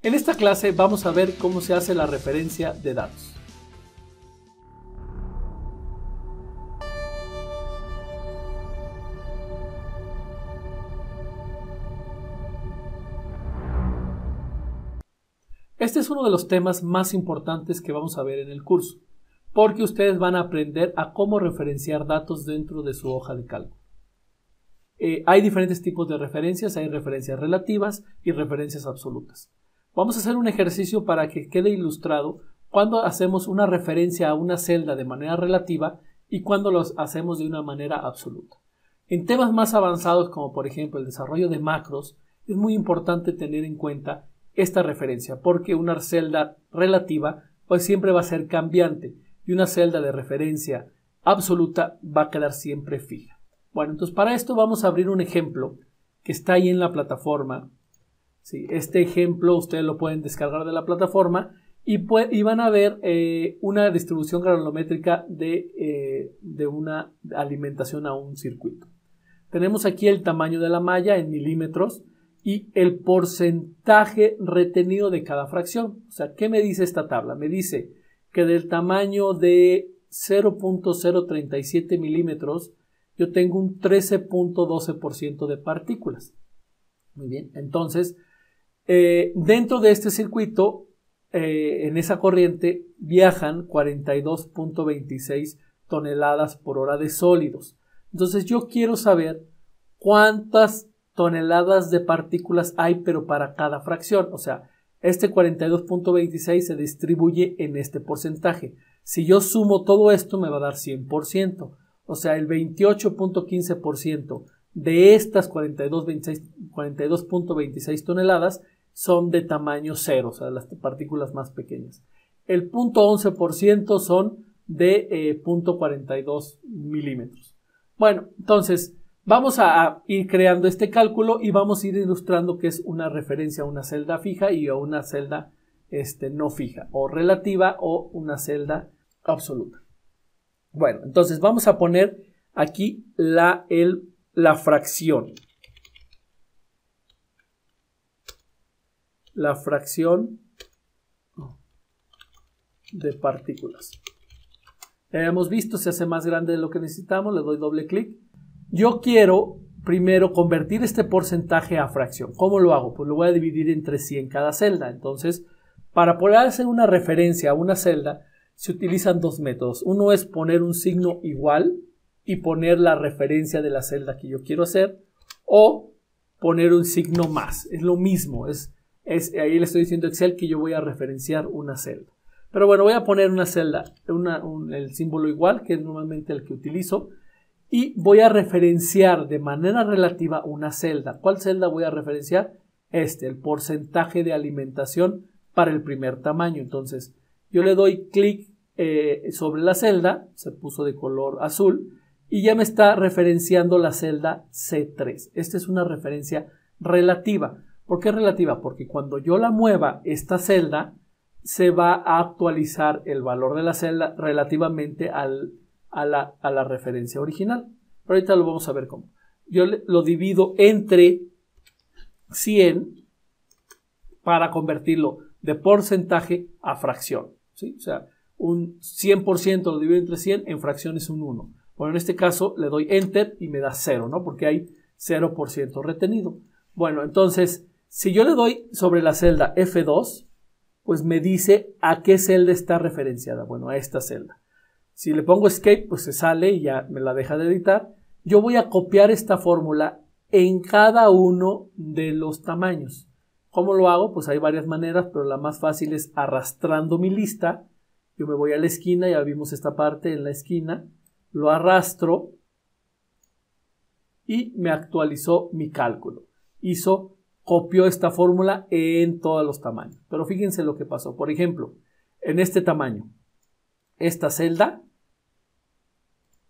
En esta clase vamos a ver cómo se hace la referencia de datos. Este es uno de los temas más importantes que vamos a ver en el curso, porque ustedes van a aprender a cómo referenciar datos dentro de su hoja de cálculo. Hay diferentes tipos de referencias, hay referencias relativas y referencias absolutas. Vamos a hacer un ejercicio para que quede ilustrado cuando hacemos una referencia a una celda de manera relativa y cuando los hacemos de una manera absoluta. En temas más avanzados, como por ejemplo el desarrollo de macros, es muy importante tener en cuenta esta referencia, porque una celda relativa pues siempre va a ser cambiante y una celda de referencia absoluta va a quedar siempre fija. Bueno, entonces para esto vamos a abrir un ejemplo que está ahí en la plataforma. Sí, este ejemplo ustedes lo pueden descargar de la plataforma y van a ver una distribución granulométrica de una alimentación a un circuito. Tenemos aquí el tamaño de la malla en milímetros y el porcentaje retenido de cada fracción. O sea, ¿qué me dice esta tabla? Me dice que del tamaño de 0.037 milímetros yo tengo un 13.12% de partículas. Muy bien, entonces, dentro de este circuito, en esa corriente, viajan 42.26 toneladas por hora de sólidos. Entonces, yo quiero saber cuántas toneladas de partículas hay, pero para cada fracción. O sea, este 42.26 se distribuye en este porcentaje. Si yo sumo todo esto, me va a dar 100%. O sea, el 28.15% de estas 42.26 toneladas son de tamaño cero, o sea, las partículas más pequeñas. El 0.11% son de 0.42 milímetros. Bueno, entonces vamos a ir creando este cálculo y vamos a ir ilustrando qué es una referencia a una celda fija y a una celda no fija, o relativa o una celda absoluta. Bueno, entonces vamos a poner aquí la fracción. La fracción de partículas. Ya hemos visto, se hace más grande de lo que necesitamos, le doy doble clic. Yo quiero primero convertir este porcentaje a fracción. ¿Cómo lo hago? Pues lo voy a dividir entre 100 cada celda. Entonces, para poder hacer una referencia a una celda, se utilizan dos métodos. Uno es poner un signo igual y poner la referencia de la celda que yo quiero hacer, o poner un signo más. Es lo mismo. Ahí le estoy diciendo a Excel que yo voy a referenciar una celda. Pero bueno, voy a poner una celda, el símbolo igual, que es normalmente el que utilizo, y voy a referenciar de manera relativa una celda. ¿Cuál celda voy a referenciar? El porcentaje de alimentación para el primer tamaño. Entonces, yo le doy clic sobre la celda, se puso de color azul, y ya me está referenciando la celda C3. Esta es una referencia relativa. ¿Por qué relativa? Porque cuando yo la mueva, esta celda, se va a actualizar el valor de la celda relativamente a la referencia original. Pero ahorita lo vamos a ver cómo. Yo lo divido entre 100 para convertirlo de porcentaje a fracción. ¿Sí? O sea, un 100% lo divido entre 100, en fracción es un 1. Bueno, en este caso le doy Enter y me da 0, ¿no? Porque hay 0% retenido. Bueno, entonces, si yo le doy sobre la celda F2, pues me dice a qué celda está referenciada. Bueno, a esta celda. Si le pongo Escape, pues se sale y ya me la deja de editar. Yo voy a copiar esta fórmula en cada uno de los tamaños. ¿Cómo lo hago? Pues hay varias maneras, pero la más fácil es arrastrando mi lista. Yo me voy a la esquina, ya vimos esta parte en la esquina, lo arrastro y me actualizó mi cálculo. Copió esta fórmula en todos los tamaños. Pero fíjense lo que pasó. Por ejemplo, en este tamaño, esta celda,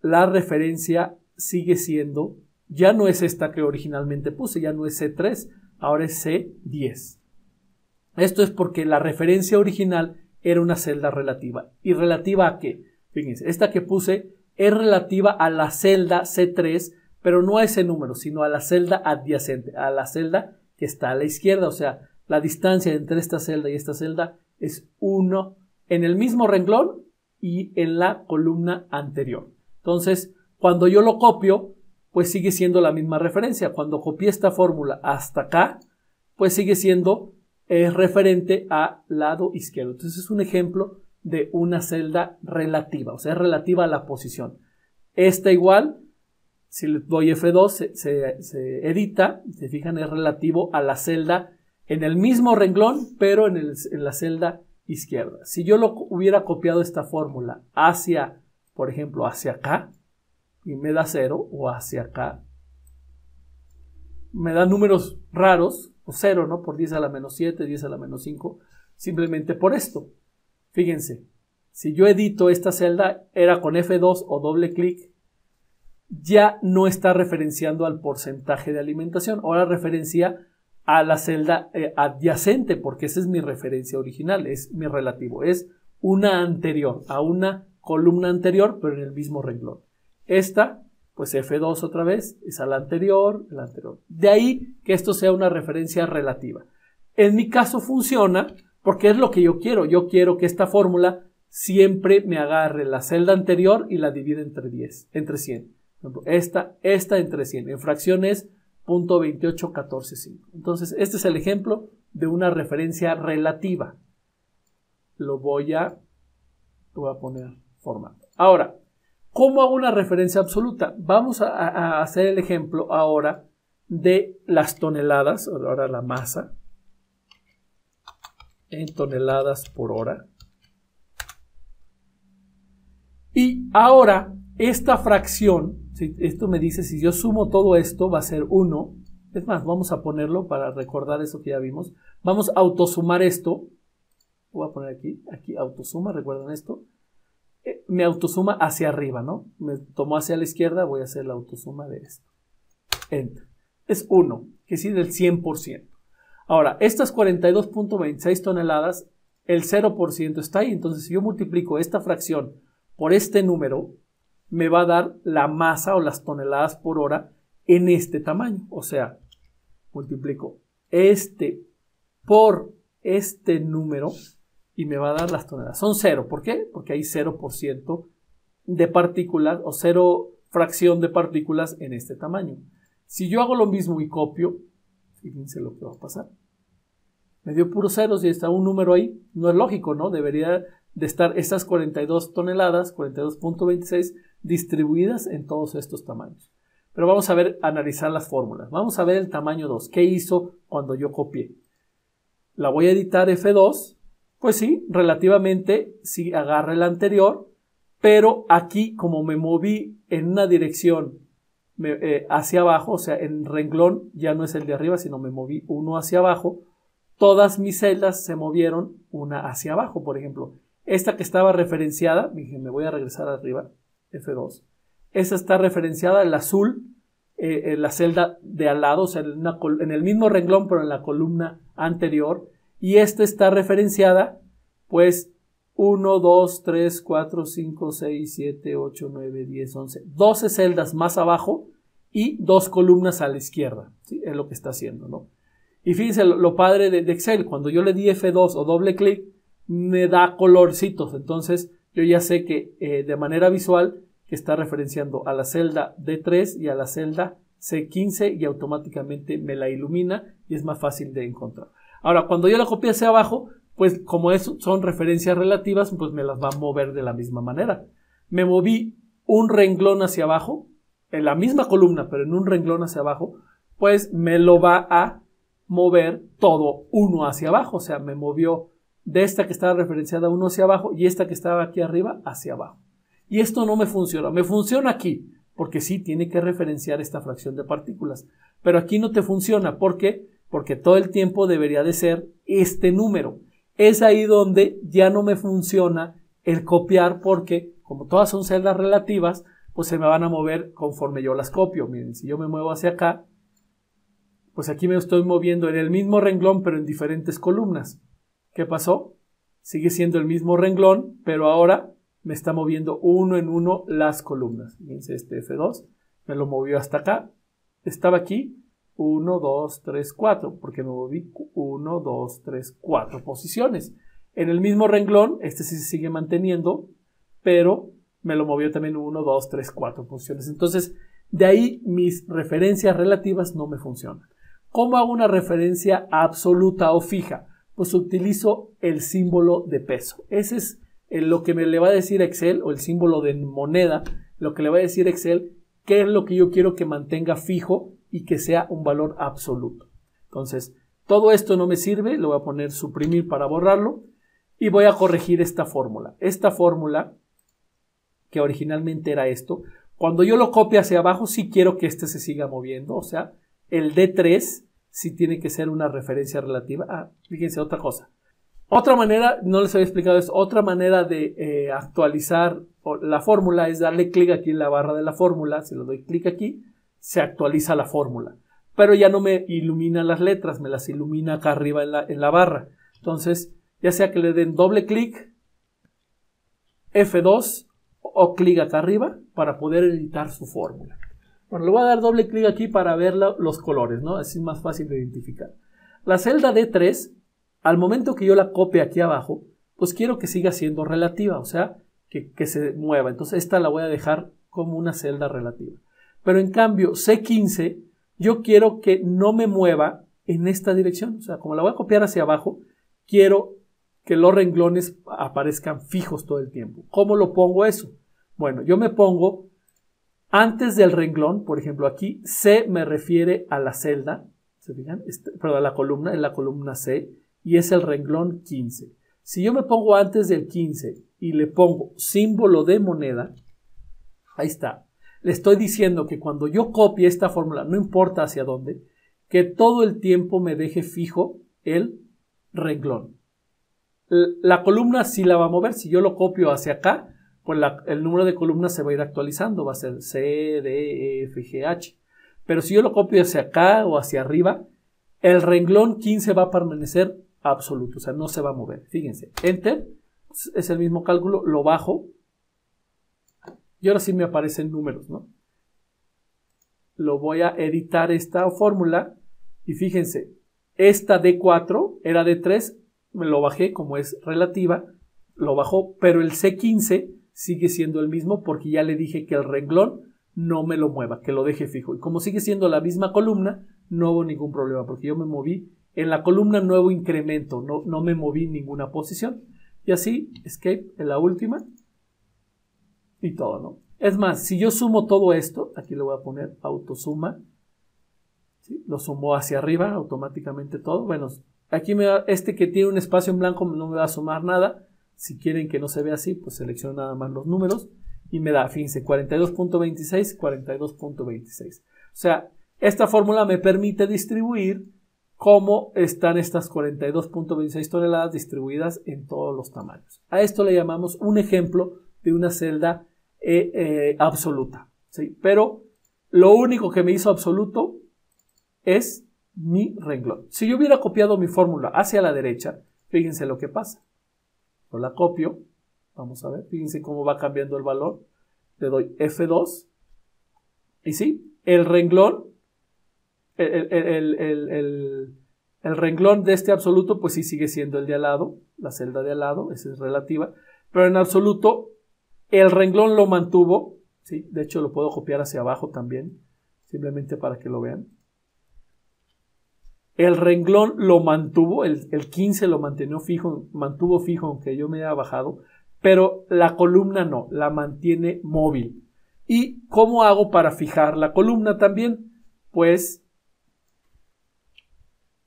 la referencia sigue siendo, ya no es esta que originalmente puse, ya no es C3, ahora es C10. Esto es porque la referencia original era una celda relativa. ¿Y relativa a qué? Fíjense, esta que puse es relativa a la celda C3, pero no a ese número, sino a la celda adyacente, a la celda que está a la izquierda. O sea, La distancia entre esta celda y esta celda es 1 en el mismo renglón y en la columna anterior. Entonces, cuando yo lo copio, pues sigue siendo la misma referencia. Cuando copié esta fórmula hasta acá, pues sigue siendo referente al lado izquierdo. Entonces es un ejemplo de una celda relativa, o sea, es relativa a la posición. Esta igual, si le doy F2, se edita, se fijan, es relativo a la celda en el mismo renglón, pero en la celda izquierda. Si yo hubiera copiado esta fórmula hacia, por ejemplo, hacia acá, y me da 0, o hacia acá, me da números raros, o 0, ¿no? Por 10 a la menos 7, 10 a la menos 5, simplemente por esto. Fíjense, si yo edito esta celda, era con F2 o doble clic, ya no está referenciando al porcentaje de alimentación, ahora referencia a la celda adyacente, porque esa es mi referencia original, es mi relativo, es una anterior, a una columna anterior, pero en el mismo renglón. Esta, pues F2 otra vez, es a la anterior, la anterior. De ahí que esto sea una referencia relativa. En mi caso funciona porque es lo que yo quiero. Yo quiero que esta fórmula siempre me agarre la celda anterior y la divide entre 100. Por ejemplo, esta entre 100. En fracciones 0.28145. Entonces, este es el ejemplo de una referencia relativa. Lo voy a poner formato. Ahora, ¿cómo hago una referencia absoluta? Vamos a hacer el ejemplo ahora de las toneladas, ahora la masa, en toneladas por hora. Y ahora, esta fracción, esto me dice, si yo sumo todo esto, va a ser 1. Es más, vamos a ponerlo para recordar eso que ya vimos. Vamos a autosumar esto. Voy a poner aquí autosuma, ¿recuerdan esto? Me autosuma hacia arriba, ¿no? Me tomó hacia la izquierda, voy a hacer la autosuma de esto. Enter. Es 1, que sí, del 100%. Ahora, estas 42.26 toneladas, el 0% está ahí. Entonces, si yo multiplico esta fracción por este número, me va a dar la masa o las toneladas por hora en este tamaño. O sea, multiplico este por este número y me va a dar las toneladas. Son 0. ¿Por qué? Porque hay 0% de partículas o 0 fracción de partículas en este tamaño. Si yo hago lo mismo y copio, fíjense lo que va a pasar. Me dio puros ceros y está un número ahí. No es lógico, ¿no? Debería de estar estas 42 toneladas, 42.26, distribuidas en todos estos tamaños. Pero vamos a analizar las fórmulas. Vamos a ver el tamaño 2. ¿Qué hizo cuando yo copié? La voy a editar F2. Pues sí, relativamente sí agarra el anterior, pero aquí como me moví en una dirección hacia abajo, o sea, en renglón ya no es el de arriba, sino me moví uno hacia abajo, todas mis celdas se movieron una hacia abajo. Por ejemplo, esta que estaba referenciada, me voy a regresar arriba, F2, esa está referenciada, el azul, en la celda de al lado, o sea, en el mismo renglón, pero en la columna anterior. Y esta está referenciada, pues, 1, 2, 3, 4, 5, 6, 7, 8, 9, 10, 11, 12 celdas más abajo y 2 columnas a la izquierda. ¿Sí? Es lo que está haciendo, ¿no? Y fíjense lo padre de Excel, cuando yo le di F2 o doble clic, me da colorcitos. Entonces, yo ya sé que de manera visual que está referenciando a la celda D3 y a la celda C15 y automáticamente me la ilumina y es más fácil de encontrar. Ahora, cuando yo la copié hacia abajo, pues como son referencias relativas, pues me las va a mover de la misma manera. Me moví un renglón hacia abajo, en la misma columna, pero en un renglón hacia abajo, pues me lo va a mover todo uno hacia abajo. O sea, me movió de esta que estaba referenciada uno hacia abajo y esta que estaba aquí arriba hacia abajo. Y esto no me funciona. Me funciona aquí, porque sí tiene que referenciar esta fracción de partículas. Pero aquí no te funciona. ¿Por qué? Porque todo el tiempo debería de ser este número. Es ahí donde ya no me funciona el copiar porque, como todas son celdas relativas, pues se me van a mover conforme yo las copio. Miren, si yo me muevo hacia acá, pues aquí me estoy moviendo en el mismo renglón, pero en diferentes columnas. ¿Qué pasó? Sigue siendo el mismo renglón, pero ahora me está moviendo uno en uno las columnas. Fíjense, este F2 me lo movió hasta acá. Estaba aquí, 1, 2, 3, 4, porque me moví 1, 2, 3, 4 posiciones. En el mismo renglón, este sí se sigue manteniendo, pero me lo movió también 1, 2, 3, 4 posiciones. Entonces, de ahí mis referencias relativas no me funcionan. ¿Cómo hago una referencia absoluta o fija? Pues utilizo el símbolo de peso. Ese es lo que le va a decir Excel, o el símbolo de moneda, lo que le va a decir Excel, qué es lo que yo quiero que mantenga fijo y que sea un valor absoluto. Entonces, todo esto no me sirve, lo voy a poner suprimir para borrarlo y voy a corregir esta fórmula. Esta fórmula, que originalmente era esto, cuando yo lo copio hacia abajo, sí quiero que este se siga moviendo, o sea, el D3 sí tiene que ser una referencia relativa. Fíjense, otra cosa. Otra manera, no les había explicado esto, otra manera de actualizar la fórmula es darle clic aquí en la barra de la fórmula. Si le doy clic aquí, se actualiza la fórmula. Pero ya no me ilumina las letras, me las ilumina acá arriba en la barra. Entonces, ya sea que le den doble clic, F2 o clic acá arriba para poder editar su fórmula. Bueno, le voy a dar doble clic aquí para ver los colores, ¿no? Así es más fácil de identificar. La celda D3, al momento que yo la copie aquí abajo, pues quiero que siga siendo relativa, o sea, que se mueva. Entonces esta la voy a dejar como una celda relativa. Pero en cambio, C15, yo quiero que no me mueva en esta dirección. O sea, como la voy a copiar hacia abajo, quiero que los renglones aparezcan fijos todo el tiempo. ¿Cómo lo pongo eso? Bueno, yo me pongo antes del renglón, por ejemplo, aquí C me refiere a la celda, ¿se fijan? Perdón, a la columna, es la columna C, y es el renglón 15. Si yo me pongo antes del 15 y le pongo símbolo de moneda, ahí está. Le estoy diciendo que cuando yo copie esta fórmula, no importa hacia dónde, que todo el tiempo me deje fijo el renglón. La columna sí la va a mover. Si yo lo copio hacia acá, pues el número de columnas se va a ir actualizando. Va a ser C, D, E, F, G, H. Pero si yo lo copio hacia acá o hacia arriba, el renglón 15 va a permanecer absoluto. O sea, no se va a mover. Fíjense. Enter. Es el mismo cálculo. Lo bajo. Y ahora sí me aparecen números, ¿no? Lo voy a editar esta fórmula. Y fíjense. Esta D4 era D3. Me lo bajé como es relativa. Lo bajó. Pero el C15 sigue siendo el mismo porque ya le dije que el renglón no me lo mueva, que lo deje fijo. Y como sigue siendo la misma columna, no hubo ningún problema porque yo me moví en la columna nuevo incremento, no me moví en ninguna posición. Y así, escape en la última y todo, ¿no? Es más, si yo sumo todo esto, aquí le voy a poner autosuma, ¿sí? Lo sumo hacia arriba automáticamente todo. Bueno, aquí este que tiene un espacio en blanco no me va a sumar nada. Si quieren que no se vea así, pues selecciono nada más los números y me da, fíjense, 42.26, 42.26. O sea, esta fórmula me permite distribuir cómo están estas 42.26 toneladas distribuidas en todos los tamaños. A esto le llamamos un ejemplo de una celda absoluta, ¿sí? Pero lo único que me hizo absoluto es mi renglón. Si yo hubiera copiado mi fórmula hacia la derecha, fíjense lo que pasa. Yo la copio, vamos a ver, fíjense cómo va cambiando el valor. Le doy F2 y sí, el renglón, el renglón de este absoluto, pues sí sigue siendo el de al lado, la celda de al lado, esa es relativa, pero en absoluto el renglón lo mantuvo, ¿sí? De hecho lo puedo copiar hacia abajo también, simplemente para que lo vean. El renglón lo mantuvo, el 15 lo mantuvo fijo aunque yo me haya bajado, pero la columna no, la mantiene móvil. ¿Y cómo hago para fijar la columna también? Pues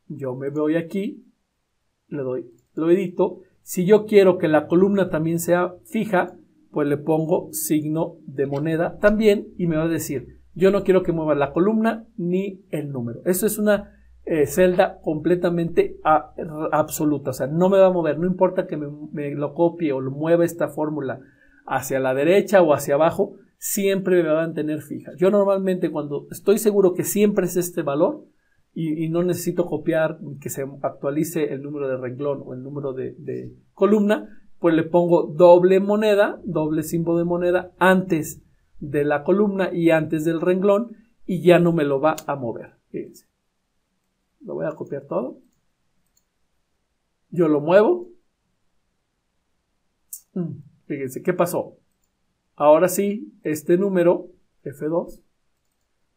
yo me voy aquí, lo edito. Si yo quiero que la columna también sea fija, pues le pongo signo de moneda también y me va a decir, yo no quiero que mueva la columna ni el número. Eso es una celda completamente absoluta, o sea, no me va a mover, no importa que me lo copie o lo mueva esta fórmula hacia la derecha o hacia abajo, siempre me va a mantener fija. Yo normalmente cuando estoy seguro que siempre es este valor y no necesito copiar que se actualice el número de renglón o el número de columna, pues le pongo doble moneda, doble símbolo de moneda antes de la columna y antes del renglón y ya no me lo va a mover. Fíjense. Lo voy a copiar todo. Yo lo muevo. Fíjense, ¿qué pasó? Ahora sí, este número, F2,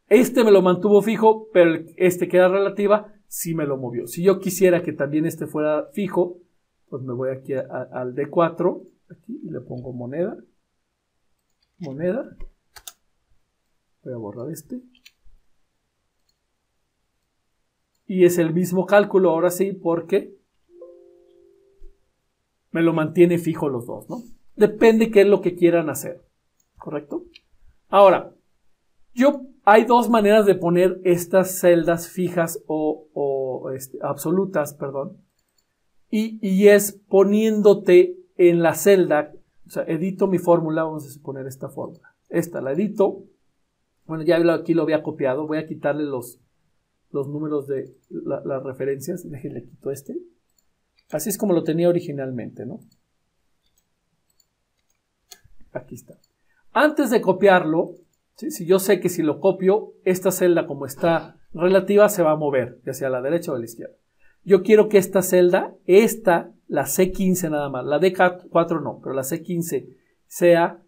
este me lo mantuvo fijo, pero este que era relativa, sí me lo movió. Si yo quisiera que también este fuera fijo, pues me voy aquí al D4, aquí, y le pongo moneda. Moneda. Voy a borrar este. Y es el mismo cálculo, ahora sí, porque me lo mantiene fijo los dos, ¿no? Depende qué es lo que quieran hacer, ¿correcto? Ahora, hay dos maneras de poner estas celdas fijas o absolutas, perdón, y es poniéndote en la celda, o sea, edito mi fórmula, vamos a suponer esta fórmula, esta la edito, bueno, ya aquí lo había copiado, voy a quitarle los números de las referencias, déjenle quito este, así es como lo tenía originalmente, ¿no? Aquí está. Antes de copiarlo, ¿sí? Si yo sé que si lo copio, esta celda como está relativa se va a mover, ya sea a la derecha o a la izquierda. Yo quiero que esta celda, la C15 nada más, la D4 no, pero la C15 sea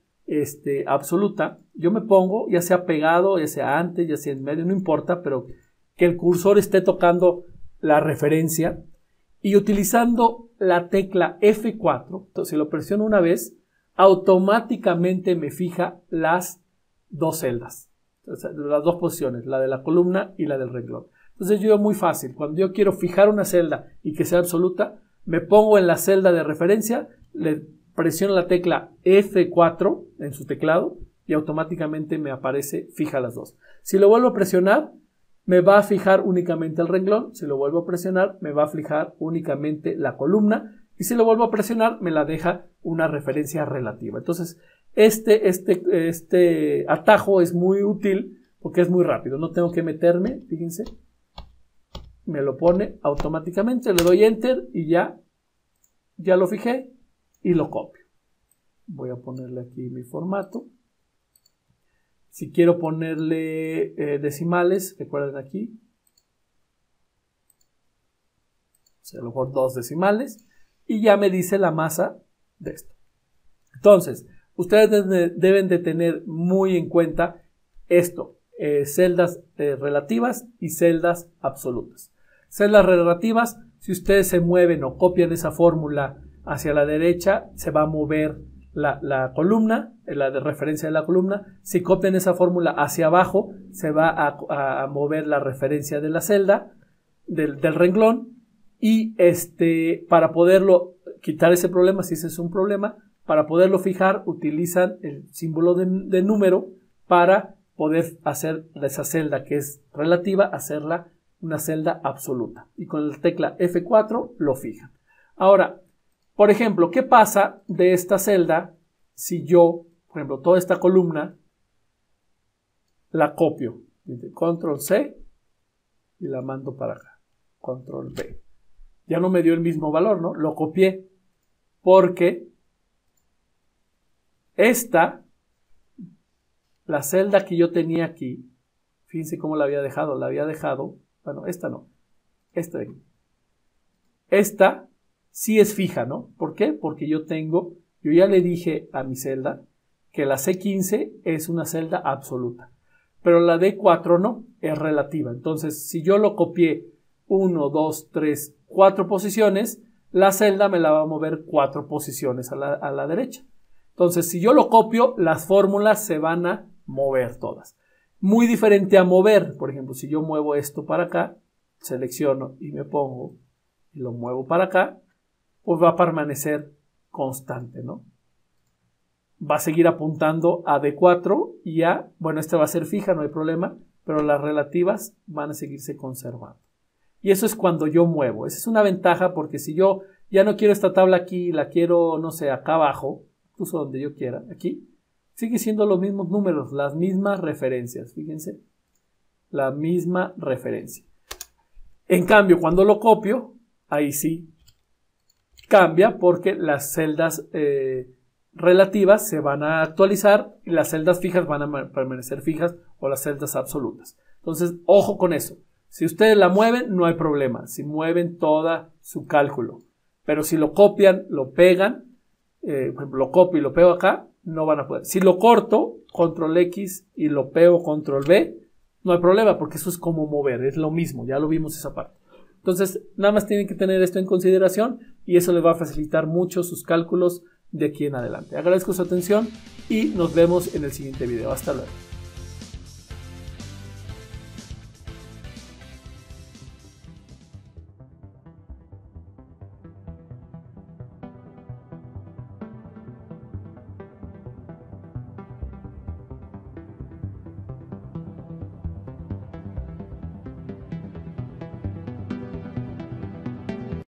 absoluta. Yo me pongo, ya sea pegado, ya sea antes, ya sea en medio, no importa, pero que el cursor esté tocando la referencia y utilizando la tecla F4, entonces si lo presiono una vez, automáticamente me fija las dos celdas, o sea, las dos posiciones, la de la columna y la del renglón. Entonces yo muy fácil, cuando yo quiero fijar una celda y que sea absoluta, me pongo en la celda de referencia, le presiono la tecla F4 en su teclado y automáticamente me aparece fija las dos. Si lo vuelvo a presionar, me va a fijar únicamente el renglón. Si lo vuelvo a presionar, me va a fijar únicamente la columna. Y si lo vuelvo a presionar, me la deja una referencia relativa. Entonces, este atajo es muy útil porque es muy rápido. No tengo que meterme, fíjense. Me lo pone automáticamente. Le doy Enter y ya lo fijé y lo copio. Voy a ponerle aquí mi formato. Si quiero ponerle decimales, recuerden aquí. O sea, a lo mejor 2 decimales. Y ya me dice la masa de esto. Entonces, ustedes deben de tener muy en cuenta esto. Celdas relativas y celdas absolutas. Celdas relativas, si ustedes se mueven o copian esa fórmula hacia la derecha, se va a mover la columna, la de referencia de la columna. Si copian esa fórmula hacia abajo, se va a mover la referencia de la celda, del renglón. Y para poderlo quitar ese problema, si ese es un problema, para poderlo fijar, utilizan el símbolo de número para poder hacer esa celda que es relativa, hacerla una celda absoluta. Y con la tecla F4 lo fijan. Ahora, por ejemplo, ¿qué pasa de esta celda si yo, por ejemplo, toda esta columna la copio? Control C y la mando para acá. Control V. Ya no me dio el mismo valor, ¿no? Lo copié porque la celda que yo tenía aquí, fíjense cómo la había dejado. Bueno, esta no. Esta de aquí. Esta sí es fija, ¿no? ¿Por qué? Porque yo ya le dije a mi celda que la C15 es una celda absoluta, pero la D4 no, es relativa. Entonces, si yo lo copié 1, 2, 3, 4 posiciones, la celda me la va a mover 4 posiciones a la derecha. Entonces, si yo lo copio, las fórmulas se van a mover todas. Muy diferente a mover, por ejemplo, si yo muevo esto para acá, selecciono y me pongo y lo muevo para acá, pues va a permanecer constante, ¿no? Va a seguir apuntando a D4 y bueno, esta va a ser fija, no hay problema, pero las relativas van a seguirse conservando. Y eso es cuando yo muevo. Esa es una ventaja porque si yo ya no quiero esta tabla aquí, la quiero, no sé, acá abajo, incluso donde yo quiera, aquí, sigue siendo los mismos números, las mismas referencias, fíjense, la misma referencia. En cambio, cuando lo copio, ahí sí cambia porque las celdas relativas se van a actualizar y las celdas fijas van a permanecer fijas o las celdas absolutas. Entonces, ojo con eso. Si ustedes la mueven, no hay problema. Si mueven toda su cálculo. Pero si lo copian, lo pegan, por ejemplo, lo copio y lo pego acá, no van a poder. Si lo corto, control X y lo pego, control V, no hay problema porque eso es como mover, es lo mismo, ya lo vimos esa parte. Entonces, nada más tienen que tener esto en consideración y eso les va a facilitar mucho sus cálculos de aquí en adelante. Agradezco su atención y nos vemos en el siguiente video. Hasta luego.